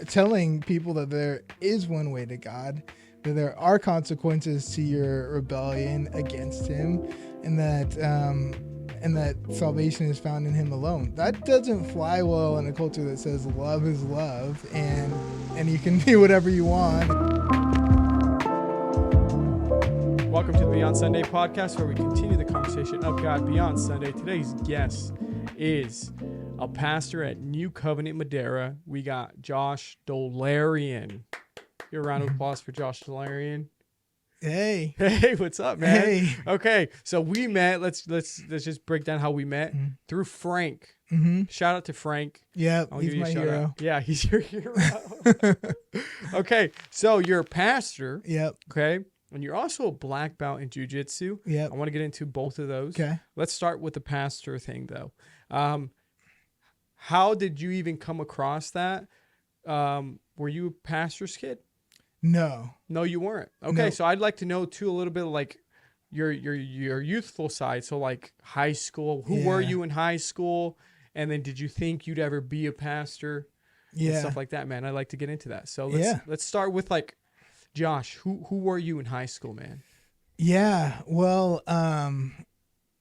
telling people that there is one way to God, that there are consequences to your rebellion against Him, and that salvation is found in Him alone. That doesn't fly well in a culture that says love is love, and you can do whatever you want. Welcome to the Beyond Sunday podcast, where we continue the conversation of God beyond Sunday. Today's guest is a pastor at New Covenant Madera. We got Josh Dolarian. Give a round of applause for Josh Dolarian. Hey, what's up, man? Hey. Okay, so we met. Let's just break down how we met through Frank. Mm-hmm. Shout out to Frank. Yep, he's my hero. Out. Yeah, he's your hero. Okay, so you're a pastor. Yep. Okay. And you're also a black belt in Jiu-Jitsu. Yep. I want to get into both of those. Okay. Let's start with the pastor thing, though. How did you even come across that? Were you a pastor's kid? No, you weren't. Okay, no. So I'd like to know too a little bit like your youthful side. So like high school. Who were you in high school? And then did you think you'd ever be a pastor? Yeah. And stuff like that, man. I'd like to get into that. So let's start with like Josh. Who were you in high school, man? Yeah. Well,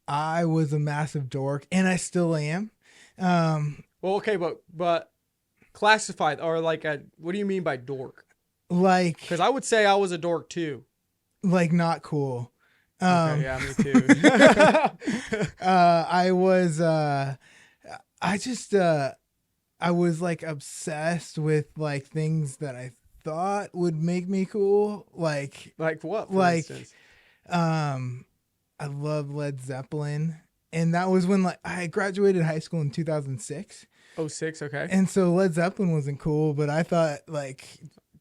I was a massive dork, and I still am. Well, okay, but classified or like what do you mean by dork? Like, because I would say I was a dork too. Like not cool. Okay, yeah, me too. I was. I was like obsessed with like things that I thought would make me cool. Like what? For like, instance? I love Led Zeppelin, and that was when like I graduated high school in 2006. 06, okay. And so Led Zeppelin wasn't cool, but I thought like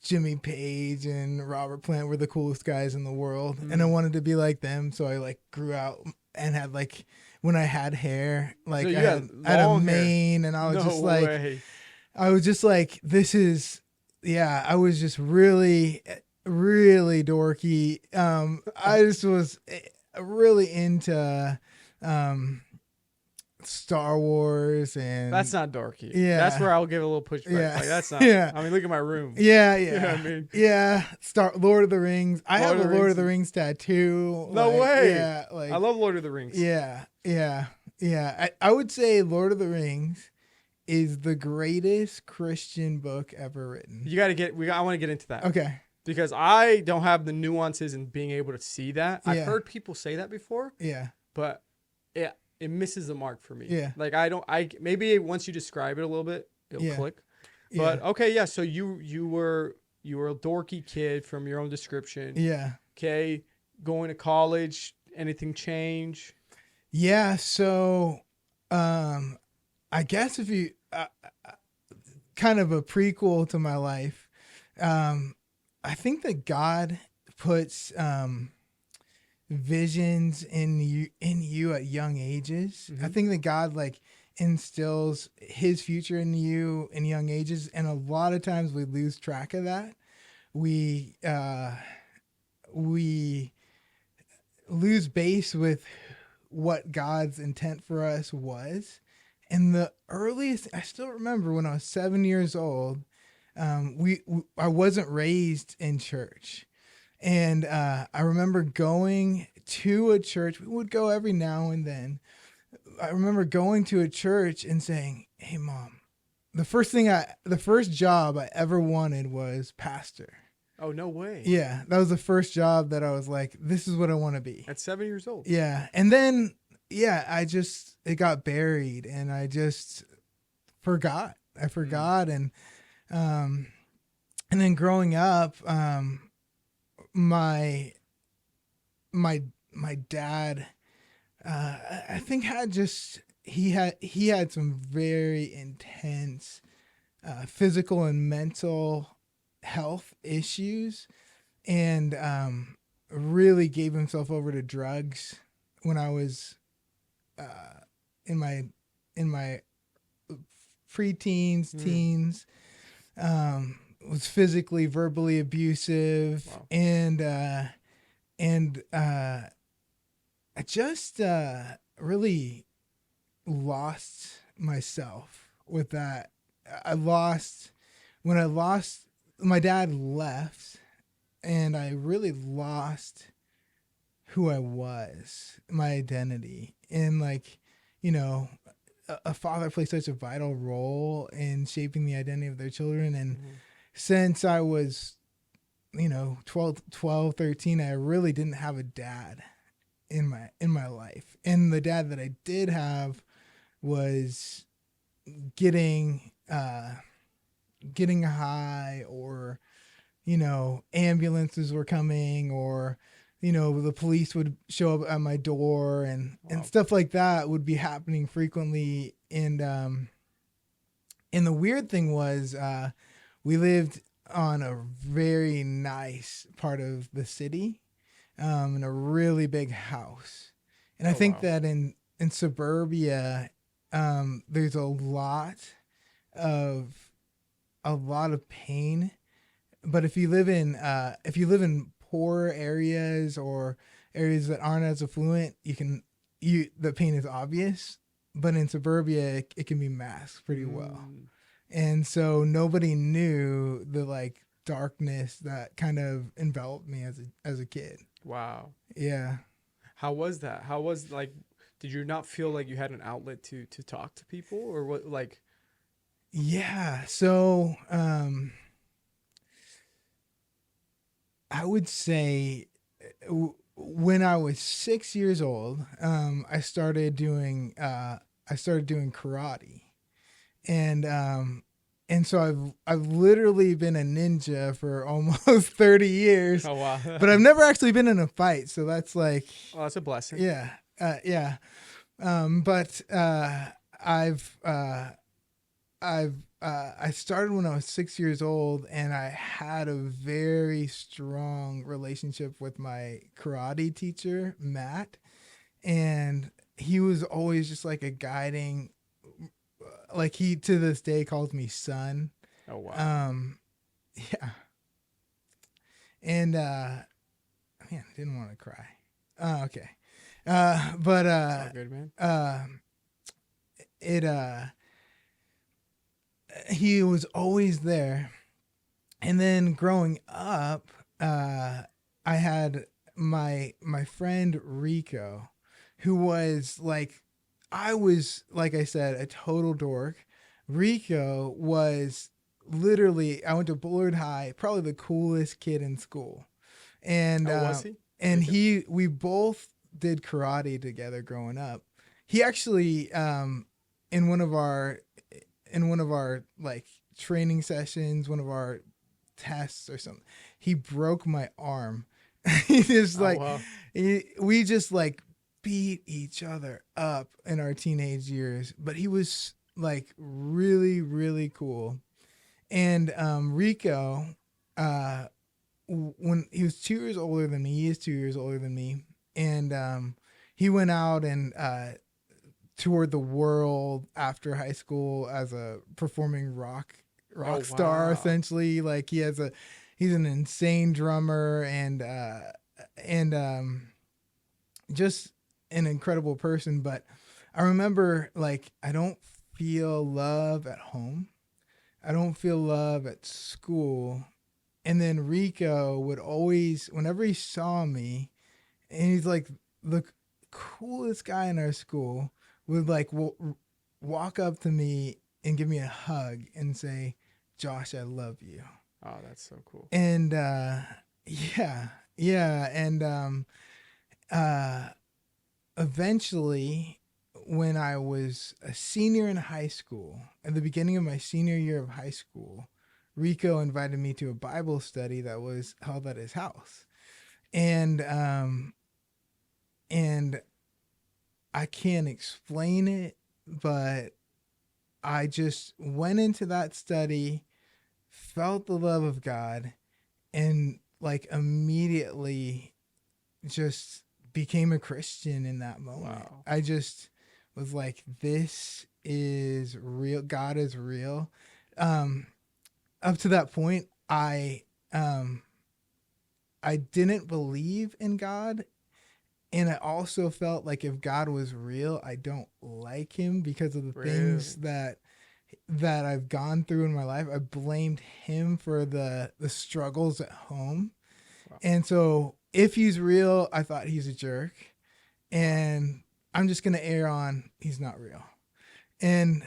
Jimmy Page and Robert Plant were the coolest guys in the world, and I wanted to be like them. So I like grew out and had like when I had hair, like so I had a mane, and I was I was just like, this is, yeah. I was just really, really dorky. I just was really into Star Wars, and that's not dorky. Yeah, that's where I'll give a little pushback. Yeah, like that's not. Yeah. I mean, look at my room. Yeah. You know what I mean? Yeah. Lord of the Rings. I have a Lord of the Rings tattoo. No way. Yeah. Like I love Lord of the Rings. Yeah. I would say Lord of the Rings is the greatest Christian book ever written. You got to get. I want to get into that. Okay. Because I don't have the nuances in being able to see that. Yeah. I've heard people say that before. Yeah. But it misses the mark for me. Yeah. Like maybe once you describe it a little bit, it'll click. But Yeah. okay, yeah. So you were a dorky kid from your own description. Yeah. Okay. Going to college, anything change? Yeah. So, I guess if you, kind of a prequel to my life, I think that God puts, visions in you at young ages. I think that God like instills His future in you in young ages, and a lot of times we lose track of that. We lose base with what God's intent for us was. And the earliest, I still remember when I was 7 years old, I wasn't raised in church. And I remember going to a church. We would go every now and then. I remember going to a church and saying, "Hey, Mom, the first job I ever wanted was pastor." Oh, no way. Yeah, that was the first job that I was like, "This is what I want to be." At 7 years old. Yeah, and then it got buried, and I just forgot. I forgot, and then growing up, my dad, I think he had some very intense physical and mental health issues, and really gave himself over to drugs when I was in my preteens, teens. Was physically, verbally abusive. Wow. And I just really lost myself with that. I lost when I lost, my dad left, and I really lost who I was, my identity. And like, you know, a father plays such a vital role in shaping the identity of their children. And Mhm. since I was, 12, 13, I really didn't have a dad in my life. And the dad that I did have was getting getting high, or ambulances were coming, or the police would show up at my door, and Wow. stuff like that would be happening frequently. And the weird thing was, we lived on a very nice part of the city, in a really big house. And I Oh think wow. that in suburbia, there's of a lot of pain. But if you live in poor areas, or areas that aren't as affluent, the pain is obvious. But in suburbia, it can be masked pretty well. Mm. And so nobody knew the like darkness that kind of enveloped me as a kid. Wow. Yeah. How was that? How was like? Did you not feel like you had an outlet to talk to people, or what? Like, Yeah. So I would say, when I was 6 years old, I started doing karate. And so I've literally been a ninja for almost 30 years, oh wow. but I've never actually been in a fight. So that's like, Oh, that's a blessing. yeah, yeah. But I started when I was 6 years old, and I had a very strong relationship with my karate teacher, Matt, and he was always just like a guiding, like he to this day calls me son. Oh wow. Yeah. And man, I didn't want to cry. Okay. But It's all good, man. it he was always there. And then growing up, I had my friend Rico, who was like, I was, like I said, a total dork. Rico was literally, I went to Bullard High, probably the coolest kid in school. And Oh, was he? and Rico? we both did karate together growing up. He actually, in one of our like training sessions, one of our tests or something, he broke my arm. He just Oh like, wow. we just like beat each other up in our teenage years, but he was like really, really cool. And Rico, uh, when he was 2 years older than me, he is 2 years older than me, and he went out and toured the world after high school as a performing Oh rock star. wow. Essentially, like he's an insane drummer, and just an incredible person. But I remember, like, I don't feel love at home. I don't feel love at school. And then Rico would always, whenever he saw me, and he's like the coolest guy in our school, would like walk up to me and give me a hug and say, "Josh, I love you." Oh, that's so cool. And yeah, yeah, and uh, eventually, when I was a senior in high school, at the beginning of my senior year of high school, Rico invited me to a Bible study that was held at his house. And I can't explain it, but I just went into that study, felt the love of God, and like immediately just became a Christian in that moment. Wow. I just was like, this is real. God is real. Um, Up to that point, I didn't believe in God, and I also felt like if God was real, I don't like him because of the things Really? that that I've gone through in my life, I blamed him for the struggles at home. Wow. And so if he's real, I thought he's a jerk. And I'm just gonna err on he's not real. And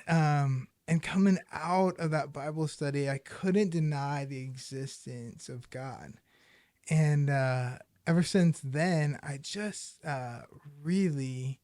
coming out of that Bible study, I couldn't deny the existence of God. And ever since then, I just really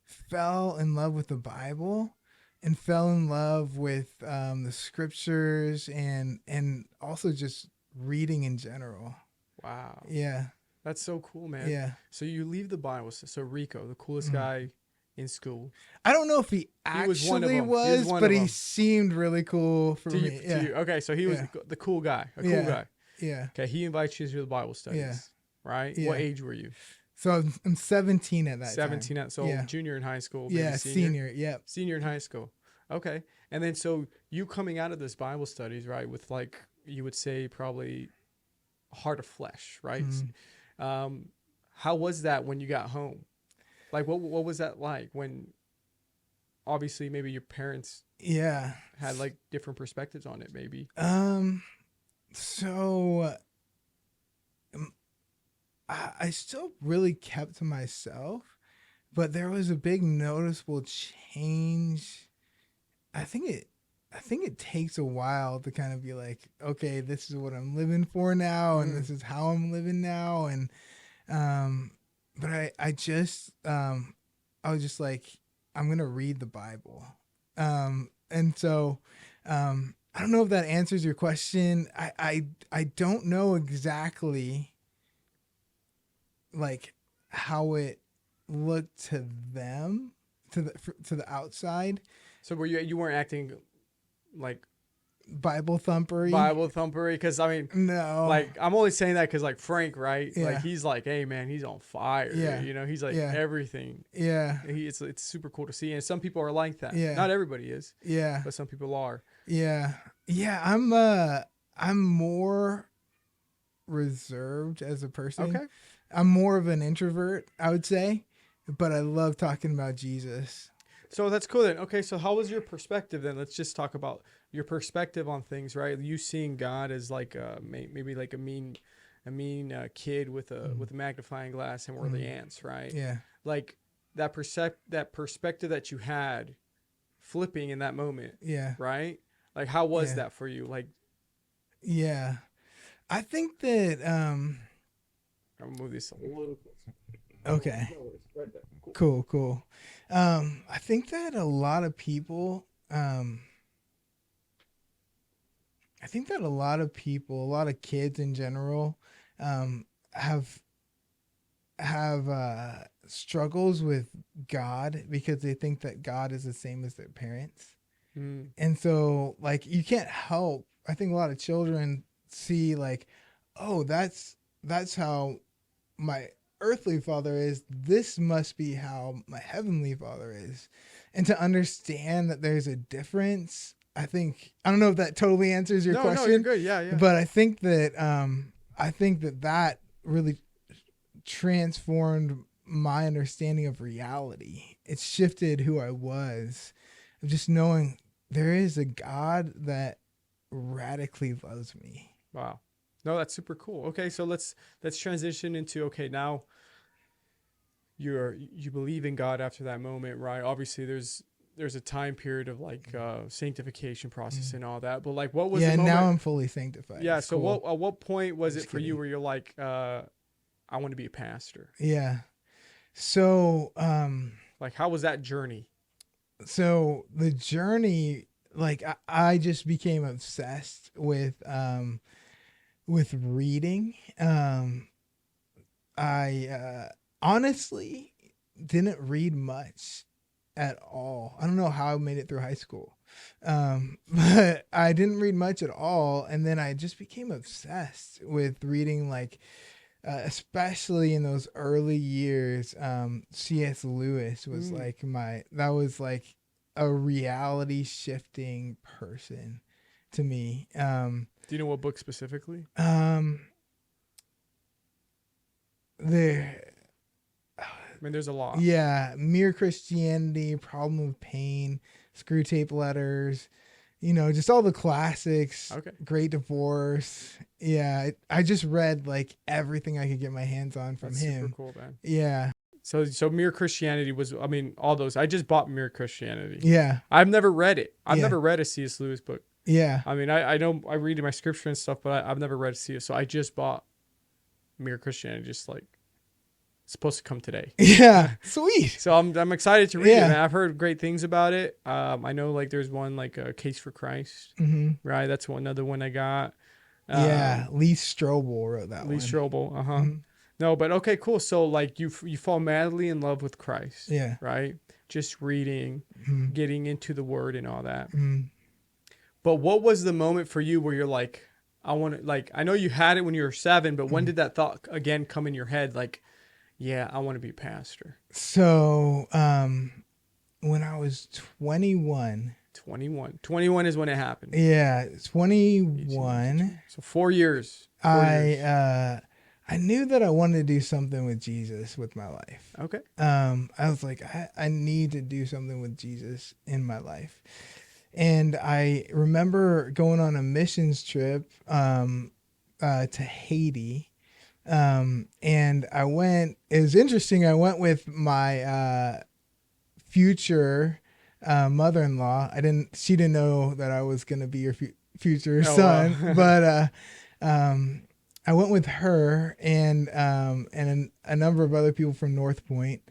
fell in love with the Bible and fell in love with the scriptures and also just reading in general. Wow. Yeah. That's so cool, man. Yeah. So you leave the Bible. So Rico, the coolest guy in school. I don't know if he was one of actually them. was, one but of he them. seemed really cool for me. To Yeah. you. Okay, so he was Yeah. the cool guy, a cool Yeah. guy. Yeah. Okay, he invites you to the Bible studies, Yeah. right? Yeah. What age were you? So I'm 17 at that 17. time. So Yeah. junior in high school. Maybe Yeah, senior. Yep. Senior in high school. Okay. And then so you coming out of this Bible studies, right, with like, you would say probably a heart of flesh, right? Mhm. How was that when you got home? Like, what was that like when obviously maybe your parents Yeah. had like different perspectives on it, maybe? So I still really kept to myself, but there was a big noticeable change. I think it takes a while to kind of be like, okay, this is what I'm living for now, and this is how I'm living now, and but I just I was just like, I'm gonna read the Bible, and so I don't know if that answers your question. I don't know exactly like how it looked to them, to the outside. So were you weren't acting like Bible thumpery. Bible thumpery? Because I mean, No. like I'm only saying that because like Frank, right? Yeah. Like he's like, hey man, he's on fire. Yeah. You know, he's like Yeah. everything. Yeah. It's super cool to see, and some people are like that. Yeah. Not everybody is, Yeah. but some people are. Yeah. Yeah. I'm more reserved as a person. Okay. I'm more of an introvert, I would say, but I love talking about Jesus. So that's cool then. Okay, so how was your perspective then? Let's just talk about your perspective on things, right? You seeing God as like maybe like a mean kid with a magnifying glass, and we're the ants, right? Yeah. Like that perspective that you had, flipping in that moment. Yeah. Right. Like how was Yeah. that for you? Like, yeah, I think that I'm gonna move this a little closer. okay. No worries. Right there. Cool. Cool. I think that a lot of people, a lot of kids in general, have struggles with God because they think that God is the same as their parents. And so like you can't help. I think a lot of children see like, oh, that's how my earthly father is. This must be how my heavenly father is. And to understand that there's a difference, I don't know if that totally answers your question. No, you're good. Yeah. But I think that that really transformed my understanding of reality. It shifted who I was, of just knowing there is a God that radically loves me. Wow. No, that's super cool. Okay, so let's transition into, okay, now you believe in God after that moment, right? Obviously there's a time period of like sanctification process and all that, but like what was the moment? Now I'm fully sanctified. Yeah, it's so cool. at what point was Just it for you where you're like I want to be a pastor? Yeah. So like how was that journey? So the journey, like I just became obsessed with reading. I honestly didn't read much at all. I don't know how I made it through high school. But I didn't read much at all. And then I just became obsessed with reading, like, especially in those early years. C.S. Lewis was that was like a reality shifting person to me. Do you know what book specifically? I mean, there's a lot. Yeah, Mere Christianity, Problem of Pain, Screw Tape Letters. just all the classics. Okay. Great Divorce. Yeah, I just read like everything I could get my hands on from That's him. super cool, man. Yeah, So Mere Christianity was, I mean, all those. I just bought Mere Christianity. yeah, I've never read it. I've yeah, never read a C.S. Lewis book. yeah. I mean, I know I read in my scripture and stuff, but I've never read C.S. So I just bought Mere Christianity, just like it's supposed to come today. Yeah, sweet. So I'm excited to read it. Yeah. Man. I've heard great things about it. I know like there's one like a Case for Christ, Hmm. right? That's another one I got. Yeah, Lee Strobel wrote that Lee one. Strobel. Uh huh. Hmm. No, but okay, cool. So like you fall madly in love with Christ, Yeah. right? Just reading, Hmm. getting into the Word and all that. Hmm. But what was the moment for you where you're like, I want to like I know you had it when you were 7, but when did that thought again come in your head? Like, yeah, I want to be a pastor. So, when I was 21, 21 is when it happened. yeah, 18, 21, so 4 years. 4 years. I knew that I wanted to do something with Jesus with my life. Okay. I was like, I need to do something with Jesus in my life. And I remember going on a missions trip to Haiti. And it was interesting. I went with my future mother-in-law. She didn't know that I was going to be your future Oh, son, wow. but I went with her and a number of other people from North Point.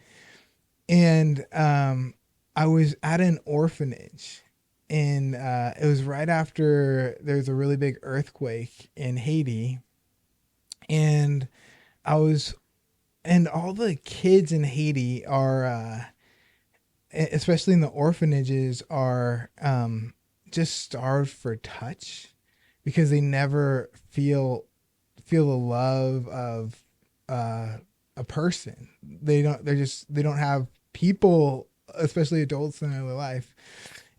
And I was at an orphanage. And it was right after there was a really big earthquake in Haiti. And and all the kids in Haiti are, especially in the orphanages, are just starved for touch because they never feel the love of a person. They don't have people, especially adults in their life.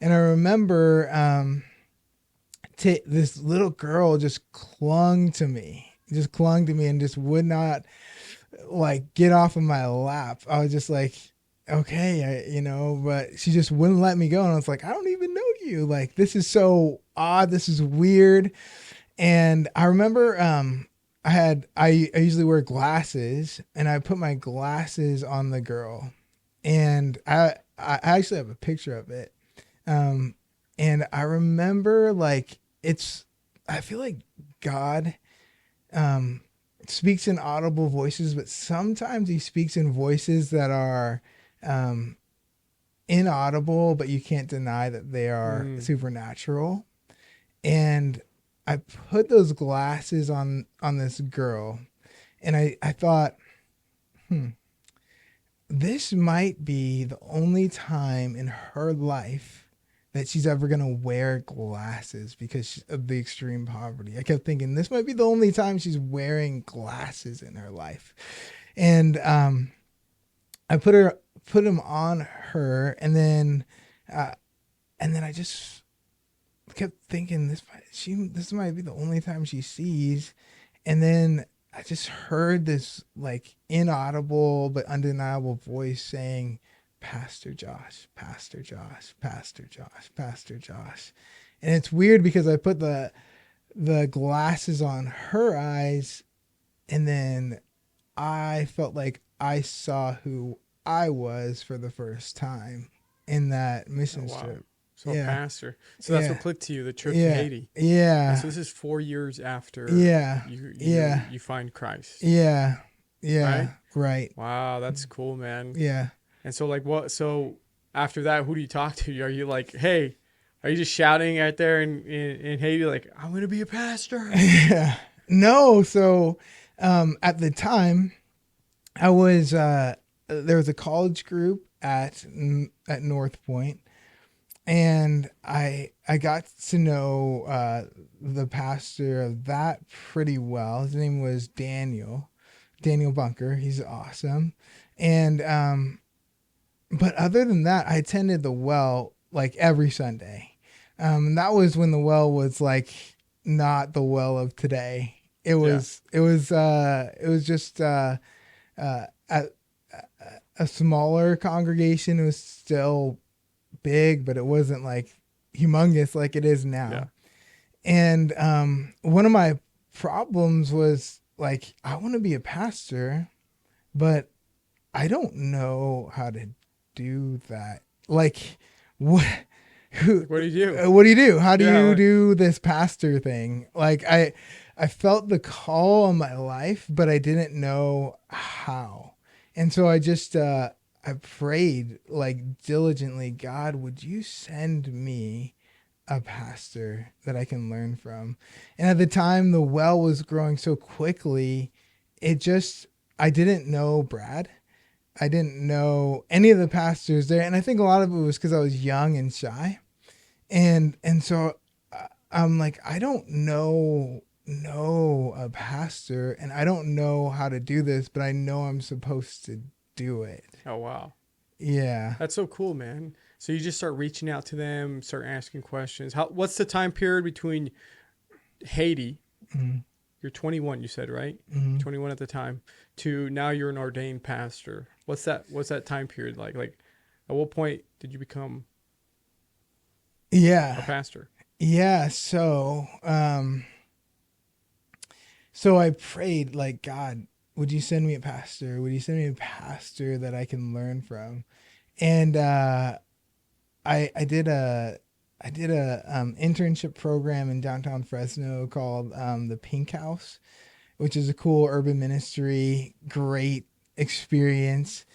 And I remember this little girl just clung to me and just would not like get off of my lap. I was just like, okay, but she just wouldn't let me go. And I was like, I don't even know you. Like, this is so odd. This is weird. And I remember, I usually wear glasses, and I put my glasses on the girl, and I actually have a picture of it. And I remember like I feel like God, speaks in audible voices, but sometimes he speaks in voices that are, inaudible, but you can't deny that they are supernatural. And I put those glasses on this girl, and I thought, this might be the only time in her life that she's ever going to wear glasses because of the extreme poverty. I kept thinking this might be the only time she's wearing glasses in her life. And I put them on her, and then I just kept thinking this might be the only time she sees. And then I just heard this like inaudible but undeniable voice saying, Pastor Josh, Pastor Josh, Pastor Josh, Pastor Josh. And it's weird because I put the glasses on her eyes, and then I felt like I saw who I was for the first time in that mission trip. So Yeah. a pastor. So that's Yeah. what clicked to you, the trip Yeah. to Haiti. Yeah. And so this is 4 years after Yeah. you find Christ. Yeah. Yeah. Right. Wow, that's cool, man. Yeah. And so like so after that, who do you talk to? Are you like, hey, are you just shouting out there in Haiti like, I'm gonna be a pastor? Yeah. No. So at the time, I was there was a college group at North Point, and I got to know the pastor of that pretty well. His name was Daniel Bunker. He's awesome. And but other than that, I attended the well like every Sunday. And that was when the well was like not the well of today. It was just a smaller congregation. It was still big, but it wasn't like humongous like it is Yeah. now. And one of my problems was like, I want to be a pastor, but I don't know how to do that. Like, what? Who? What do you do? What do you do? How do Yeah. you do this pastor thing? Like, I felt the call on my life, but I didn't know how. And so I just I prayed like diligently, God, would you send me a pastor that I can learn from? And at the time, the well was growing so quickly, it just I didn't know Brad. I didn't know any of the pastors there, and I think a lot of it was because I was young and shy, and so I'm like, I don't know a pastor, and I don't know how to do this, but I know I'm supposed to do it. Oh, wow. Yeah. That's so cool, man. So you just start reaching out to them, start asking questions. What's the time period between Haiti, Mm-hmm. you're 21, you said, right? Mm-hmm. 21 at the time, to now you're an ordained pastor. What's that time period like? Like, at what point did you become a Yeah. pastor? Yeah. So I prayed like, God, would you send me a pastor? Would you send me a pastor that I can learn from? And I did a internship program in downtown Fresno called the Pink House, which is a cool urban ministry, great experience.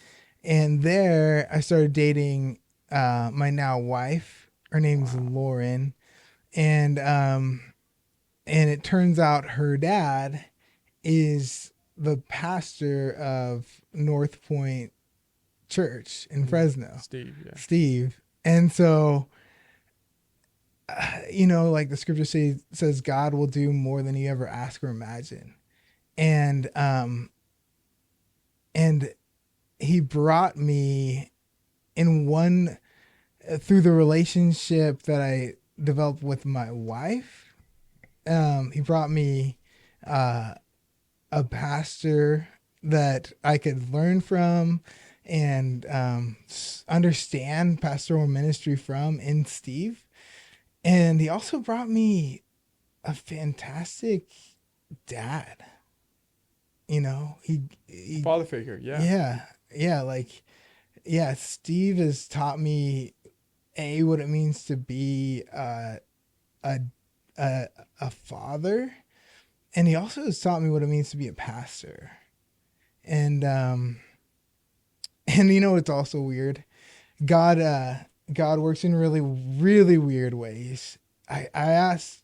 And there I started dating my now wife. Her name's Wow. Lauren, and and it turns out her dad is the pastor of North Point Church in Fresno, Steve, yeah. Steve. And so, you know, like the scripture says, God will do more than you ever ask or imagine. And and he brought me in one through the relationship that I developed with my wife. He brought me a pastor that I could learn from and understand pastoral ministry from in Steve. And he also brought me a fantastic dad. You know, he Father figure, yeah. yeah, like, yeah, Steve has taught me what it means to be a, a father. And he also has taught me what it means to be a pastor. And and you know, it's also weird. God works in really, really weird ways. I asked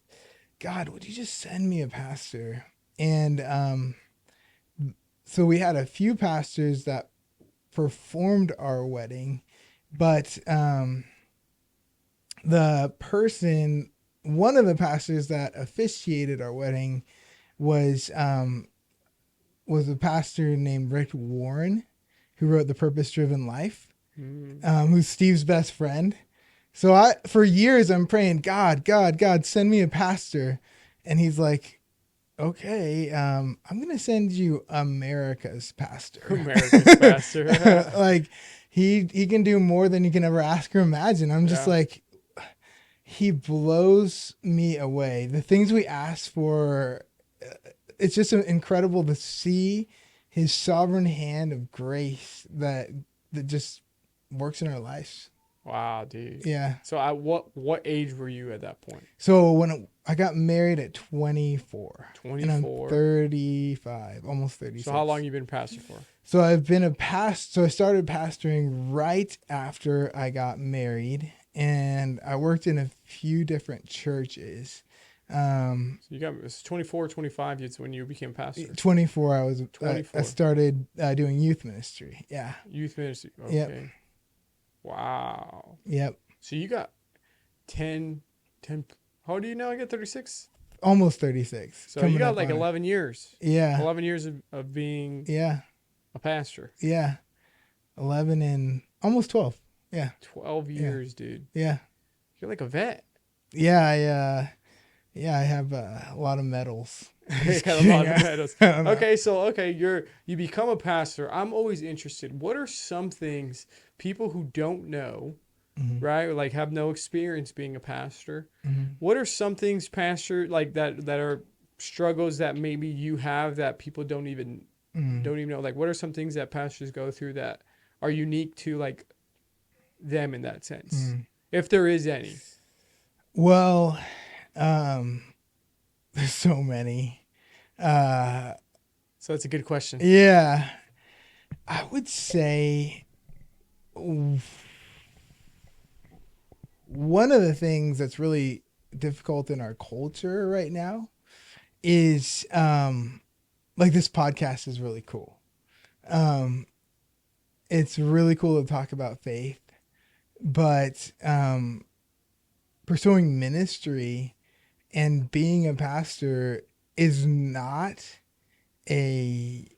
God, would you just send me a pastor? And so we had a few pastors that performed our wedding, but one of the pastors that officiated our wedding was a pastor named Rick Warren, who wrote The Purpose Driven Life, who's Steve's best friend. So for years, I'm praying, God, send me a pastor. And he's like, okay, I'm going to send you America's pastor. America's pastor. Like, he can do more than you can ever ask or imagine. I'm just like, he blows me away. The things we ask for, it's just incredible to see his sovereign hand of grace that just works in our lives. Wow, dude. Yeah. So at what age were you at that point? So when I got married at 24. 24. And I'm 35, almost 36. So how long you been pastor for? So I've been a pastor. So I started pastoring right after I got married, and I worked in a few different churches. So you got, it was 24, 25 years when you became pastor. 24, I was 24. I started doing youth ministry. Yeah. Youth ministry. Okay. Yep. Wow. Yep. So you got 10, how old are you now? I got 36. Almost 36. So you got like 11 years. Yeah. 11 years of being a pastor. Yeah. 11 and almost 12. Yeah. 12 years, dude. Yeah. You're like a vet. Yeah. I have a lot of medals. You got a lot of medals. Okay, you become a pastor. I'm always interested. What are some things people who don't know right? Or like have no experience being a pastor. Mm-hmm. What are some things, pastor, like that are struggles that maybe you have that people don't even know? Like, what are some things that pastors go through that are unique to like them in that sense, if there is any? Well, um, there's so many. Uh, So that's a good question. yeah, I would say one of the things that's really difficult in our culture right now is like this podcast is really cool. Um, it's really cool to talk about faith, but pursuing ministry and being a pastor is not a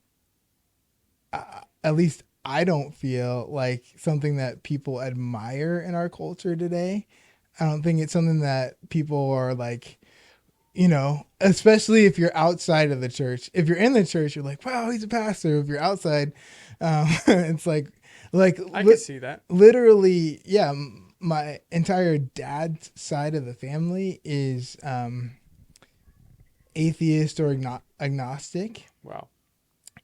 at least I don't feel like something that people admire in our culture today. I don't think it's something that people are like, you know, especially if you're outside of the church. If you're in the church, you're like, wow, he's a pastor. If you're outside, it's like I can see that. literally, yeah. My entire dad's side of the family is atheist or agnostic. Wow.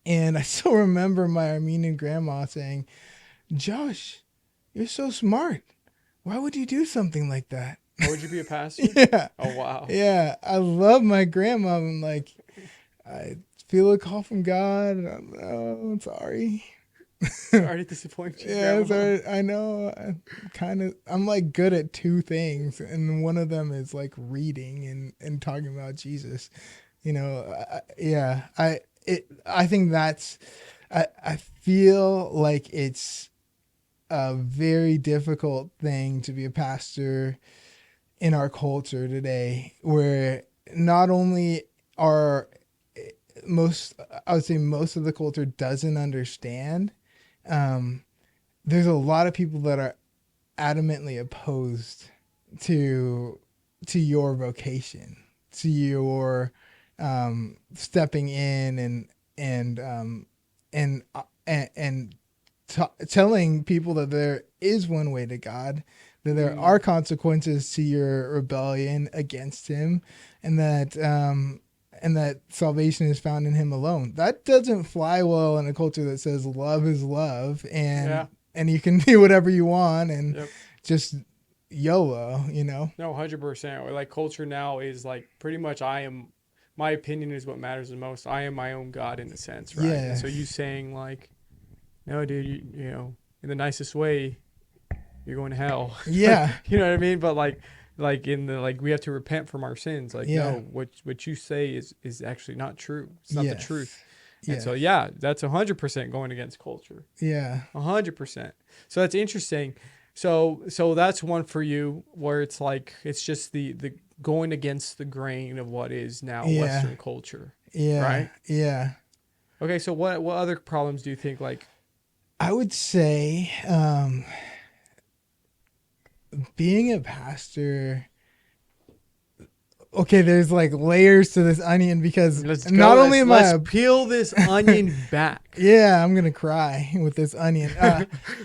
And I still remember my Armenian grandma saying, Josh, you're so smart. Why would you do something like that? Or would you be a pastor? Yeah. Oh, wow. Yeah. I love my grandma. I'm like, I feel a call from God. I'm sorry. Sorry to disappoint you. Yeah, Grandma. sorry. I know. I'm like good at two things. And one of them is like reading and talking about Jesus. You know, I think I feel like it's a very difficult thing to be a pastor in our culture today, where not only are I would say most of the culture doesn't understand. There's a lot of people that are adamantly opposed to your vocation, to your stepping in and telling people that there is one way to God, that there are consequences to your rebellion against Him, and that salvation is found in Him alone. That doesn't fly well in a culture that says love is love, and you can do whatever you want and just YOLO, you know? No, 100%. Or like culture now is like pretty much my opinion is what matters the most. I am my own God in a sense, right? Yeah. And so you saying like, no, dude, you know, in the nicest way, you're going to hell. Yeah. You know what I mean? But like in the like we have to repent from our sins. Like no, what you say is actually not true. It's not the truth. And so that's 100% going against culture. Yeah. 100%. So that's interesting. So that's one for you where it's like it's just the going against the grain of what is now Western culture. Yeah. Right? Yeah. Okay, so what other problems do you think like I would say being a pastor, okay, there's like layers to this onion because let's peel this onion back. Yeah, I'm gonna cry with this onion.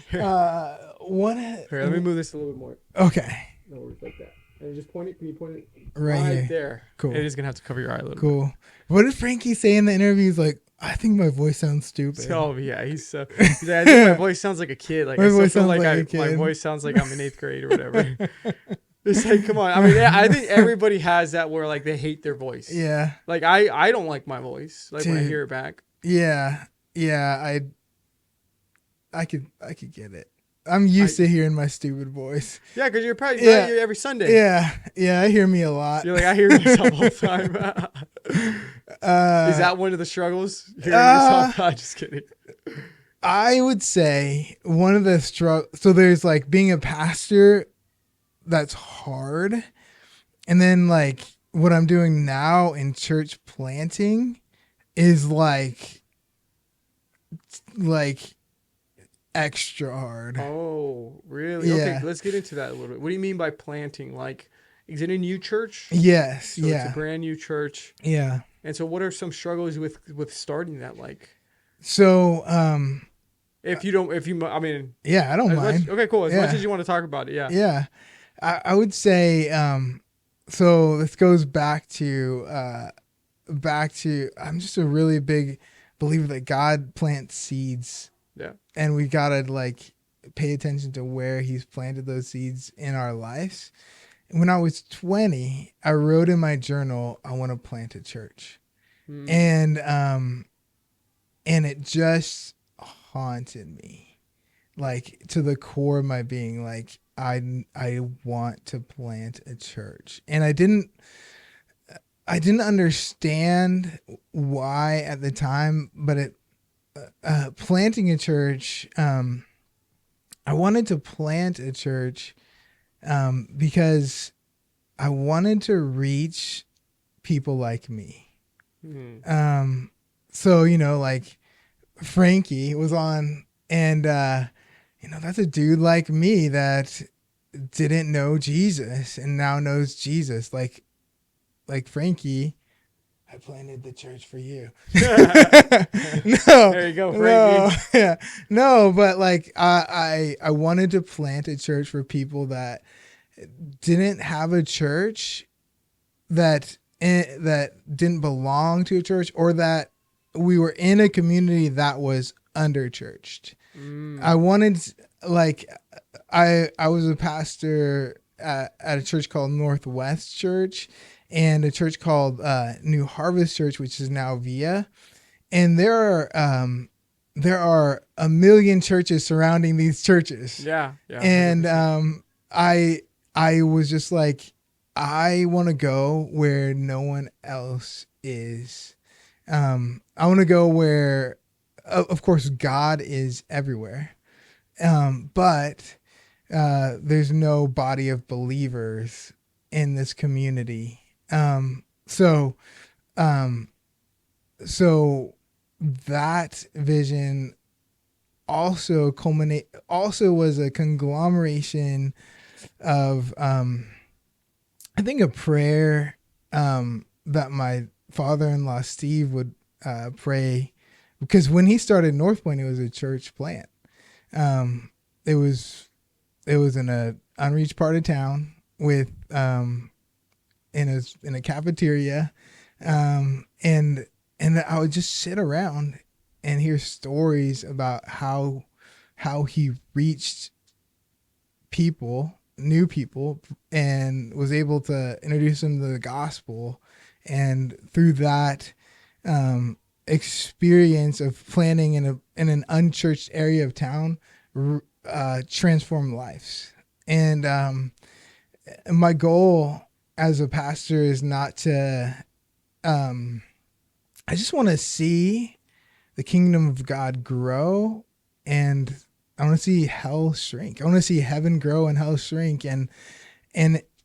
Here, let me move this a little bit more. Okay. No worries like that. And just point it. Can you point it right there? Cool. It is gonna have to cover your eye a little. Cool. What did Frankie say in the interview? He's like, I think my voice sounds stupid. Oh yeah, he's like, I think my voice sounds like a kid. Like I still feel like my voice sounds like I'm in 8th grade or whatever. It's like, come on. I mean, I think everybody has that where like they hate their voice. Yeah. Like I don't like my voice. Like when I hear it back. Yeah. Yeah. I could get it. I'm used to hearing my stupid voice. Yeah, because you're probably here every Sunday. Yeah. Yeah, I hear me a lot. You're like, I hear myself all the time. Is that one of the struggles? Hearing yourself? I'm just kidding. I would say one of the so there's like being a pastor, that's hard. And then like what I'm doing now in church planting is like extra hard. Oh, really? Yeah. Okay, let's get into that a little bit. What do you mean by planting? Like, is it a new church? Yes. So it's a brand new church. Yeah. And so what are some struggles with starting that like? So, I mean, Yeah, I don't as much, mind. okay, cool. As Yeah. much as you want to talk about it, yeah. Yeah. I would say, so this goes back to, I'm just a really big believer that God plants seeds, Yeah. and we gotta like pay attention to where he's planted those seeds in our lives. When I was 20, I wrote in my journal, I want to plant a church. Mm. And it just haunted me, like to the core of my being. Like I want to plant a church, and I didn't understand why at the time, but planting a church, I wanted to plant a church because I wanted to reach people like me. Mm. So, like Frankie was on, and, that's a dude like me that didn't know Jesus and now knows Jesus. Like Frankie, I planted the church for you. No, There you go, no, Frankie. yeah, no, but like I wanted to plant a church for people that didn't have a church, that didn't belong to a church, or that we were in a community that was underchurched. I Mm. wanted, like, I was a pastor at a church called Northwest Church, and a church called New Harvest Church, which is now Via. And there are a million churches surrounding these churches. Yeah. Yeah. And 100%. I was just like, I want to go where no one else is. I want to go where, of course, God is everywhere. But there's no body of believers in this community. So, um, so that vision also was a conglomeration of, I think, a prayer, that my father-in-law Steve would pray, because when he started North Point, it was a church plant. Um, it was in a unreached part of town with, in a cafeteria, and I would just sit around and hear stories about how he reached people, new people, and was able to introduce them to the gospel, and through that, experience of planning in an unchurched area of town, transform lives. And my goal as a pastor is not to, I just want to see the kingdom of God grow, and I want to see hell shrink. I want to see heaven grow and hell shrink, and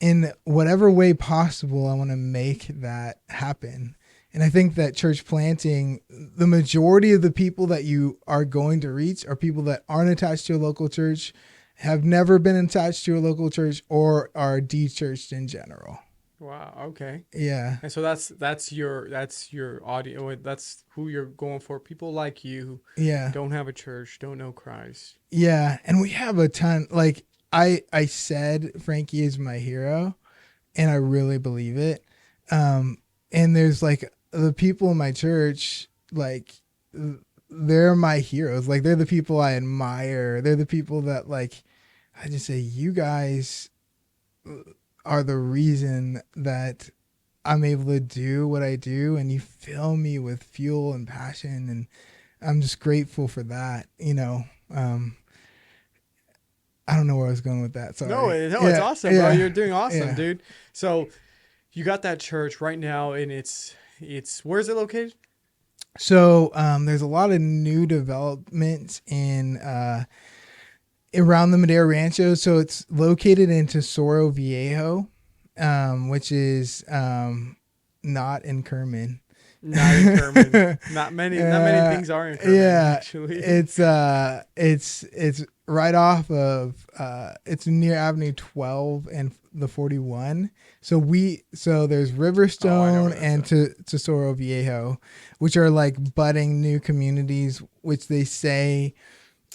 in whatever way possible, I want to make that happen. And I think that church planting, the majority of the people that you are going to reach are people that aren't attached to a local church, have never been attached to a local church, or are de-churched in general. Wow. Okay. Yeah. And so that's your audio. That's who you're going for. People like you who Yeah. don't have a church, don't know Christ. Yeah. And we have a ton, like, I said Frankie is my hero, and I really believe it. And there's like the people in my church, like, they're my heroes. Like, they're the people I admire. They're the people that, like, I just say, you guys are the reason that I'm able to do what I do, and you fill me with fuel and passion, and I'm just grateful for that. I don't know where I was going with that. Sorry. No, it's Yeah, awesome, bro. yeah, You're doing awesome, yeah. dude. So you got that church right now, and it's where's it located? So there's a lot of new developments in around the Madera Rancho. So it's located in Tesoro Viejo, which is not in Kerman. Not in Kerman. Not many things are in Kerman, Yeah, actually. it's right off of it's near Avenue 12 and the 41. So there's Riverstone where that's and at. Tesoro Viejo, which are like budding new communities, which they say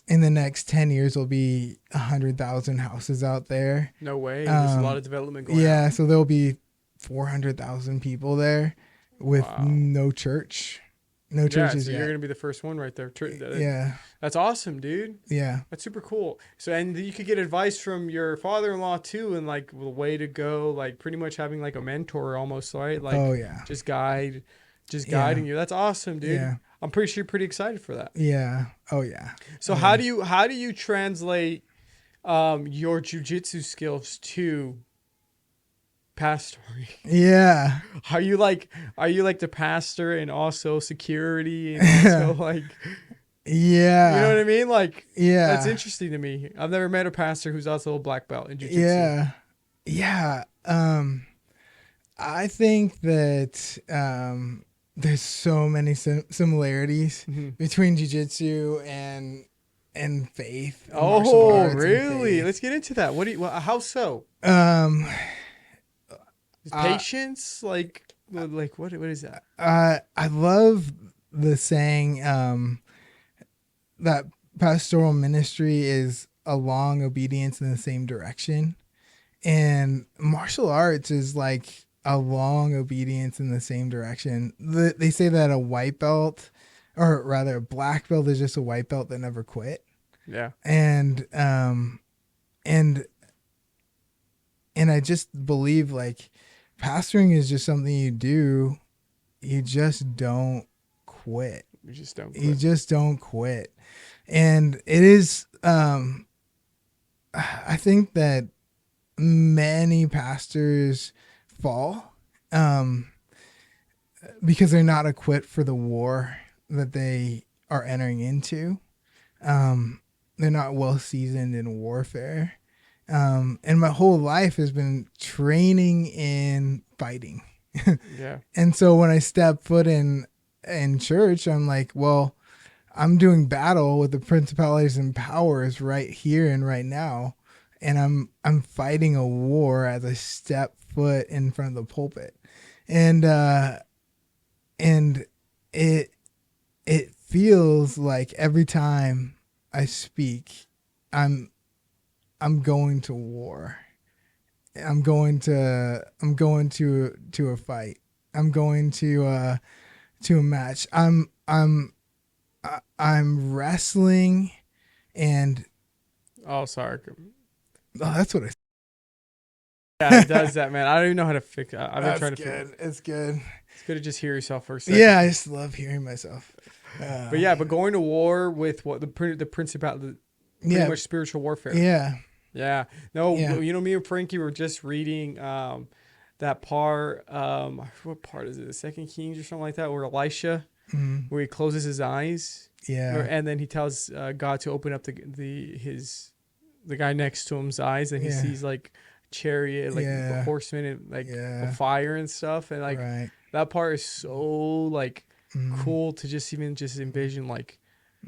in the next 10 years, there'll be 100,000 houses out there. No way. There's a lot of development going on. Yeah, so there'll be 400,000 people there with Wow. no church. No Yeah, churches so yet. you're gonna be the first one right there. Yeah, That's awesome, dude. yeah, That's super cool. So, and you could get advice from your father-in-law too, and like the way to go, like pretty much having like a mentor almost, right? Like, oh yeah, just Yeah. guiding you. That's awesome, dude. yeah, I'm pretty sure you're pretty excited for that. yeah, oh yeah. So, how do you translate your jujitsu skills to pastoring? Yeah, Are you like the pastor and also security and also like, yeah, you know what I mean? Like, yeah. that's interesting to me. I've never met a pastor who's also a black belt in jiu-jitsu. Yeah, yeah. I think that there's so many similarities Mhm. between jiu-jitsu and faith. And martial Oh, arts and really? faith. Let's get into that. How so? Um, Is patience, like what is that? I love the saying that pastoral ministry is a long obedience in the same direction, and martial arts is like a long obedience in the same direction. They say that a white belt, or rather a black belt, is just a white belt that never quit. Yeah. And and I just believe like pastoring is just something you do. You just don't quit. You just don't You quit. just don't quit. And it is I think that many pastors fall because they're not equipped for the war that they are entering into. They're not well seasoned in warfare. And my whole life has been training in fighting. Yeah. And so when I step foot in church, I'm like, well, I'm doing battle with the principalities and powers right here and right now. And I'm fighting a war as I step foot in front of the pulpit. And it feels like every time I speak, I'm going to war. I'm going to a fight. I'm going to a match. I'm wrestling, and Oh, sorry. that's what I. Yeah, it does that, man. I don't even know how to fix it. I've been That's trying to good. It's good. It's good to just hear yourself for a second. Yeah, I just love hearing myself. But going to war with what the principality, pretty yeah, much spiritual warfare. yeah, Yeah. No, Yeah. you know, me and Frankie were just reading that part. What part is it? The Second Kings or something like that, where Elisha, mm, where he closes his eyes, yeah, and then he tells God to open up the guy next to him's eyes, and he Yeah. sees like chariot, like the Yeah. horsemen, and like Yeah. the fire and stuff, and like right. that part is so like Mm, cool to just envision like.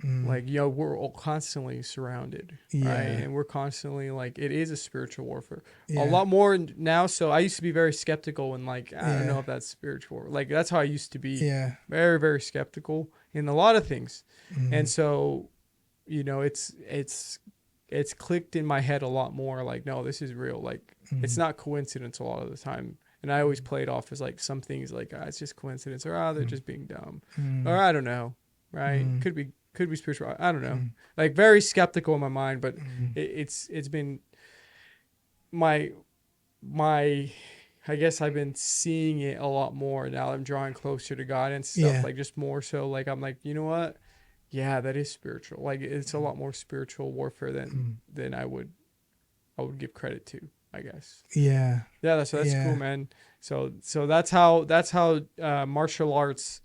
Like, we're all constantly surrounded, right? Yeah. And we're constantly like, it is a spiritual warfare. yeah, A lot more now. So I used to be very skeptical and like, I don't Yeah. know if that's spiritual. Like, that's how I used to be. Yeah. Very, very skeptical in a lot of things. Mm, And so, it's clicked in my head a lot more. Like, no, this is real. Like, it's not coincidence a lot of the time. And I always play it off as like some things like, it's just coincidence, or they're just being dumb, or I don't know, right? Could be spiritual. I don't know. Like, very skeptical in my mind, but it's been my I guess I've been seeing it a lot more now. I'm drawing closer to God and stuff. Yeah. Like, just more so. Like, I'm like, you know what? Yeah, that is spiritual. Like, it's a lot more spiritual warfare than I would give credit to, I guess. Yeah. Yeah, that's Yeah. cool, man. So that's how martial arts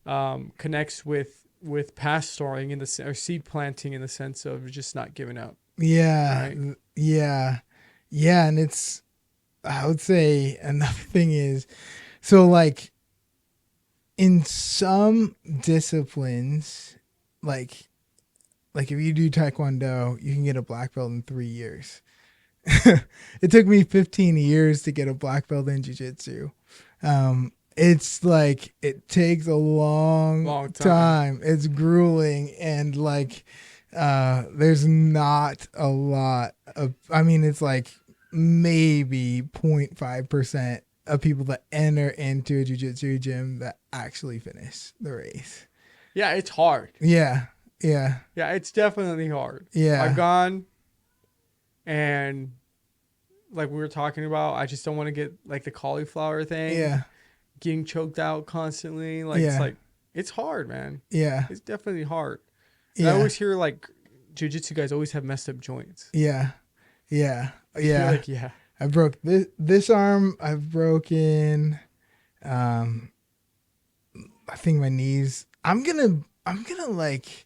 connects with pastoring or seed planting, in the sense of just not giving up. Yeah. Right. Yeah. Yeah. And I would say another thing is, so like in some disciplines, like if you do Taekwondo, you can get a black belt in 3 years. It took me 15 years to get a black belt in Jiu-Jitsu. It's like, it takes a long Long time. It's grueling, and like, There's not a lot of, I mean, it's like maybe 0.5% of people that enter into a jiu-jitsu gym that actually finish the race. Yeah, it's hard. Yeah. Yeah. Yeah, it's definitely hard. Yeah. I've gone and like we were talking about, I just don't want to get like the cauliflower thing. Yeah. Getting choked out constantly. Like Yeah. it's hard, man. Yeah. It's definitely hard. And I Yeah. always hear like jiu-jitsu guys always have messed up joints. Yeah. Yeah. You're Yeah. like, yeah. I broke this arm. I've broken, I think my knees. I'm gonna like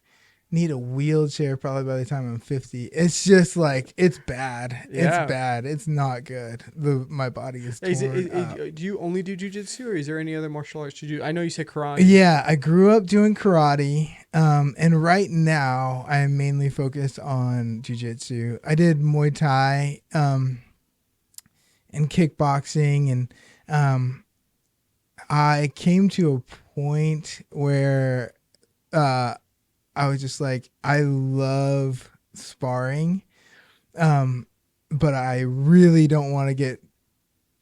need a wheelchair probably by the time I'm 50. It's just like it's bad. Yeah. It's bad. It's not good. My body is torn up. Do you only do jiu-jitsu or is there any other martial arts you do? I know you said karate. Yeah, I grew up doing karate, and right now I am mainly focused on jiu-jitsu. I did Muay Thai, and kickboxing, and I came to a point where I was just like, I love sparring, but I really don't want to get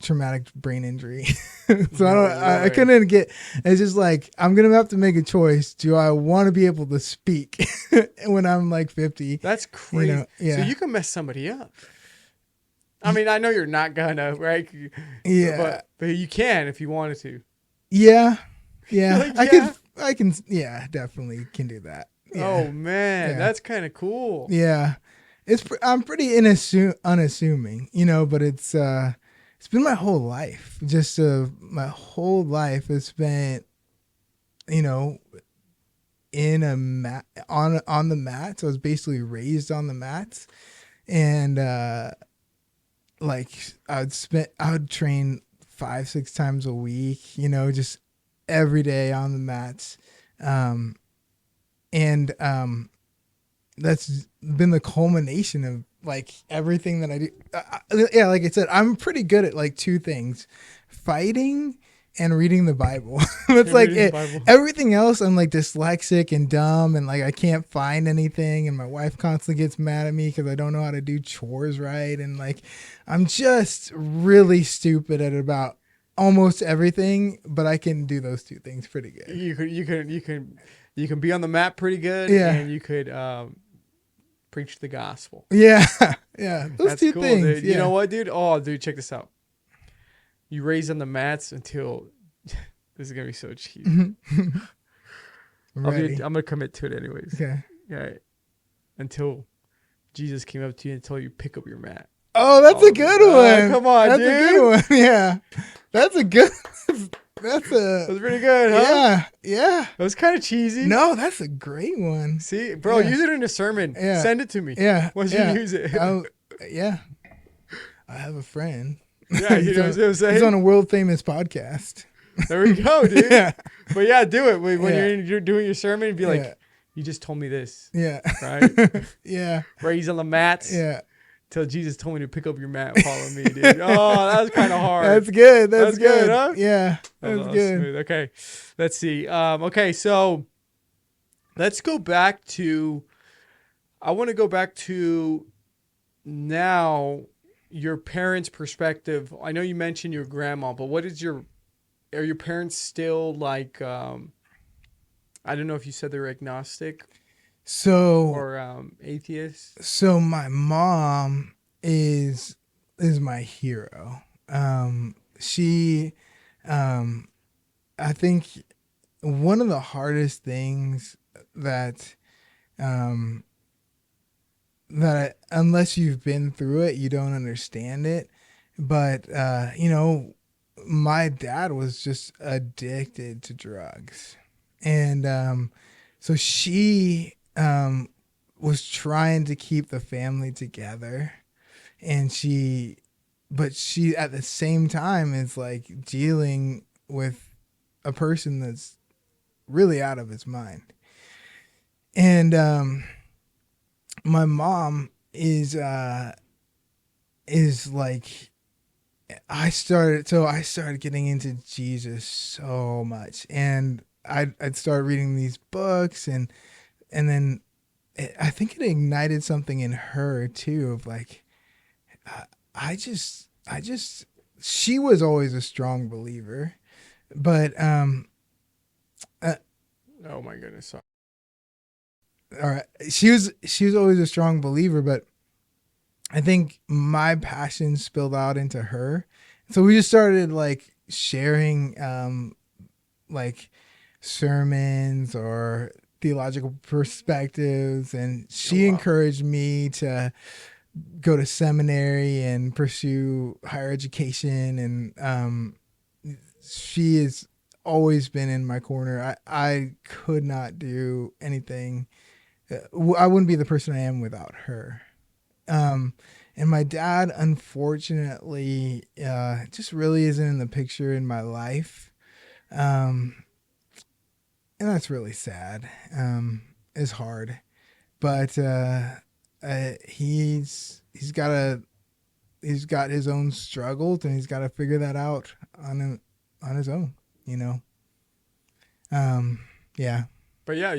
traumatic brain injury. So I couldn't get, it's just like, I'm going to have to make a choice. Do I want to be able to speak when I'm like 50? That's crazy. You know, yeah. So you can mess somebody up. I mean, I know you're not gonna, right? Yeah. But you can if you wanted to. Yeah. Yeah. Like, yeah. I can, yeah, definitely can do that. Yeah. Oh man, Yeah. that's kind of cool. Yeah. I'm pretty unassuming, you know, but it's been my whole life. Just my whole life is spent, you know, in a mat on the mats. I was basically raised on the mats, and like I would train 5-6 times a week, you know, just every day on the mats, and that's been the culmination of like everything that I do. Yeah, like I said, I'm pretty good at like 2 things: fighting and reading the Bible. It's like everything else, I'm like dyslexic and dumb, and like I can't find anything, and my wife constantly gets mad at me because I don't know how to do chores right, and like I'm just really stupid at about almost everything, but I can do those 2 things pretty good. You can be on the mat pretty good, Yeah. and you could preach the gospel. Yeah, yeah, those That's 2 cool, things. dude. Yeah. You know what, dude? Oh, dude, check this out. You raise on the mats until this is gonna be so cheesy. I'm ready. I'm gonna commit to it anyways. Okay. Yeah. Until Jesus came up to you and told you pick up your mat. Oh, that's a good one. Come on, that's dude. a good one. Yeah, that's a good. That's That a. was pretty good, huh? Yeah, yeah. That was kind of cheesy. No, that's a great one. See, bro, Yeah. use it in a sermon. Yeah. Send it to me. Yeah. Once yeah. you use it. Yeah. I have a friend. Yeah, you know what I'm saying? He's on a world famous podcast. There we go, dude. Yeah. But yeah, do it. When Yeah. you're doing your sermon, be like, Yeah. you just told me this. Yeah. Right? Yeah. Raise on the mats. Yeah. Till Jesus told me to pick up your mat and follow me, dude. Oh, that was kind of hard. That's good. That's good, good. huh? Yeah. Oh, That's that was good. smooth. Okay. Let's see. Okay, so let's go back to, I want to go back to now your parents' perspective. I know you mentioned your grandma, but are your parents still like, I don't know if you said they're agnostic So. or atheist. So my mom is my hero. She, I think one of the hardest things that unless you've been through it, you don't understand it. But you know, my dad was just addicted to drugs, and so she was trying to keep the family together, and but she at the same time is like dealing with a person that's really out of his mind. And my mom is like, I started getting into Jesus so much, and I'd start reading these books, and then I think it ignited something in her too of like, I just, she was always a strong believer, but uh, Oh my goodness. Sorry. all right, she was always a strong believer, but I think my passion spilled out into her, so we just started like sharing like sermons or theological perspectives, and Oh she wow. encouraged me to go to seminary and pursue higher education, and she has always been in my corner. I could not do anything. I wouldn't be the person I am without her. Um, and my dad, unfortunately, just really isn't in the picture in my life. Um, and that's really sad. It's hard, but he's got his own struggles, and he's got to figure that out on his own. You know. Um, yeah. But yeah,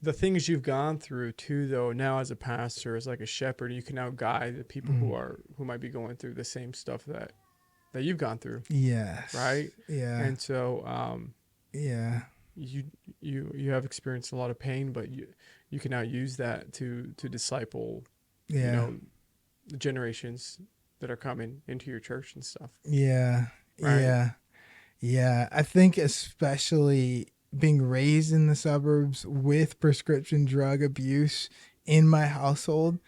the things you've gone through too, though, now as a pastor, as like a shepherd, you can now guide the people Mm. who might be going through the same stuff that you've gone through, Yes. right? Yeah. And so Yeah. you have experienced a lot of pain, but you can now use that to disciple, Yeah. the generations that are coming into your church and stuff, Yeah. right? Yeah. Yeah. I think especially being raised in the suburbs with prescription drug abuse in my household,